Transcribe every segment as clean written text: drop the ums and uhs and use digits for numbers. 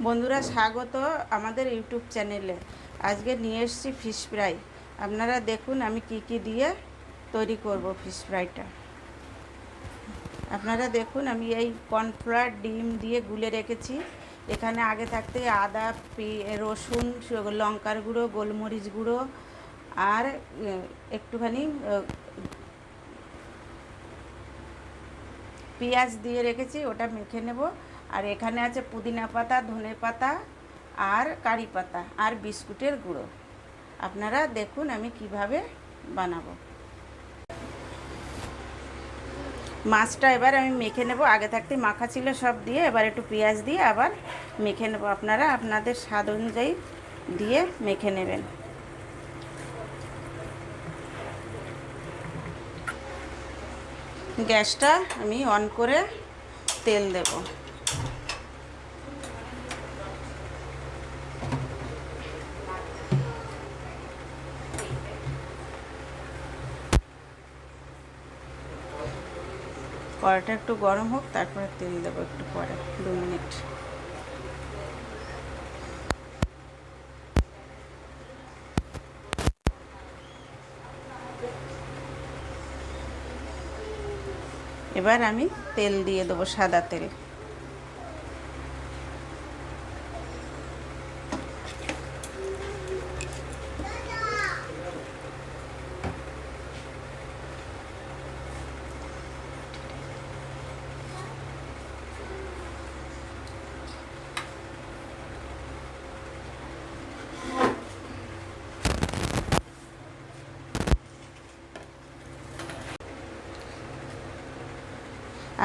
বন্ধুরা, স্বাগত আমাদের ইউটিউব চ্যানেলে। আজকে নিয়ে এসেছি ফিশ ফ্রাই। আপনারা দেখুন আমি কি কি দিয়ে তৈরি করব ফিশ ফ্রাইটা। আপনারা দেখুন আমি এই কর্নফ্লাওয়ার ডিম দিয়ে গুলে রেখেছি। এখানে আগে থাকতে আদা, রসুন, লঙ্কার গুঁড়ো, গোলমরিচ গুঁড়ো আর একটুখানি পেঁয়াজ দিয়ে রেখেছি, ওটা মেখে নেব। আর এখানে আছে পুদিনা পাতা, ধনে পাতা আর কারি পাতা আর বিস্কুটের গুঁড়ো। আপনারা দেখুন আমি কিভাবে বানাবো। মাছটা এবার আমি মেখে নেব। আগে থাকতে মাখা ছিল সব দিয়ে, এবার একটু পেঁয়াজ দিয়ে আবার মেখে নেব। আপনারা আপনাদের স্বাদ অনুযায়ী দিয়ে মেখে নেবেন। গ্যাসটা আমি অন করে তেল দেব। কড়াইটা একটু গরম হোক, তারপরে তেল দেবো একটু পরে 2 মিনিট। এবার আমি তেল দিয়ে দেবো, সাদা তেল।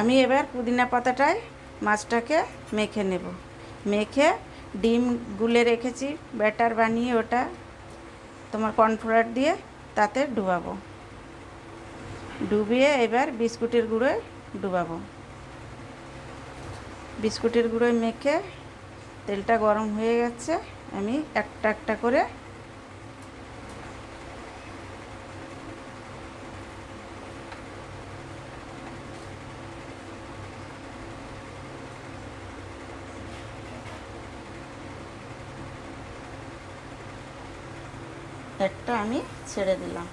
আমি এবার পুদিনা পাতাটায় মাছটাকে মেখে নেব। মেখে ডিম গুলে রেখেছি ব্যাটার বানিয়ে, ওটা তোমার কর্নফ্লাওয়ার দিয়ে তাতে ডুবাবো। ডুবিয়ে এবার বিস্কুটের গুঁড়োয় ডুবাবো। বিস্কুটের গুঁড়োয় মেখে তেলটা গরম হয়ে গেছে, আমি একটা একটা করে আমি ছেড়ে দিলাম।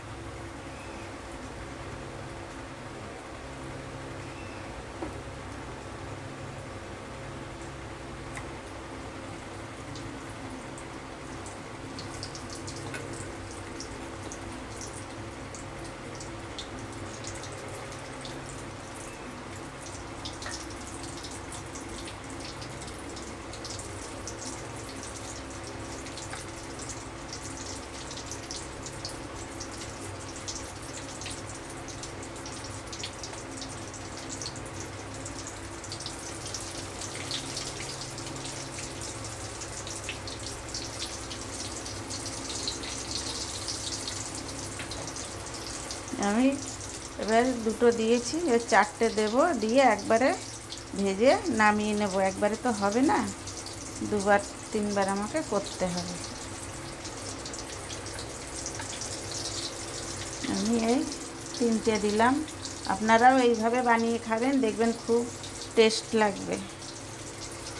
আমি এবার দুটো দিয়েছি, এবার 4টে দেব, দিয়ে একবারে ভেজে নামিয়ে নেব। একবারে তো হবে না, 2বার 3বার আমাকে করতে হবে। আমি এই 3টে দিলাম। আপনারাও এইভাবে বানিয়ে খাবেন, দেখবেন খুব টেস্ট লাগবে।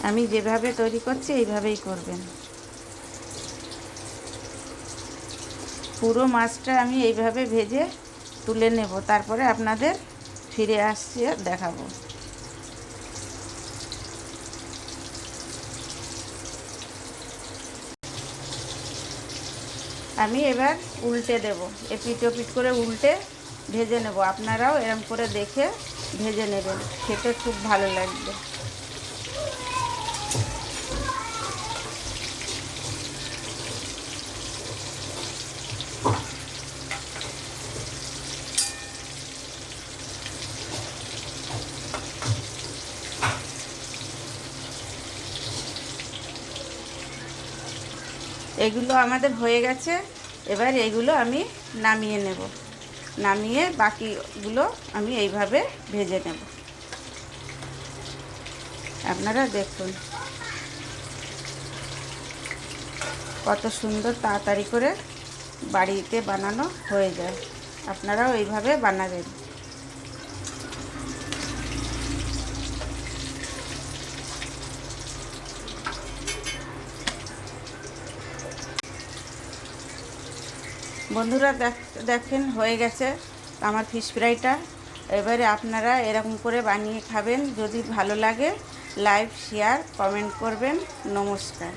আমি যেভাবে তৈরি করছি এইভাবেই করবেন। পুরো মাছটা আমি এইভাবে ভেজে তুলে নেব, তারপরে আপনাদের ফিরে আসছি আর দেখাবো। আমি এবার উল্টে দেব, এপিট ওপিট করে উল্টে ভেজে নেব। আপনারাও এরম করে দেখে ভেজে নেবেন, খেতে খুব ভালো লাগবে। এগুলো আমাদের হয়ে গেছে। এবার এগুলো আমি নামিয়ে নেব। নামিয়ে বাকিগুলো আমি এইভাবে ভেজে নেব। আপনারা দেখুন কত সুন্দর তাড়াতাড়ি করে বাড়িতে বানানো হয়ে যায়। আপনারাও এইভাবে বানাবেন। বন্ধুরা দেখেন হয়ে গেছে আমার ফিশ ফ্রাইটা। এবারে আপনারা এরকম করে বানিয়ে খাবেন। যদি ভালো লাগে লাইক শেয়ার কমেন্ট করবেন। নমস্কার।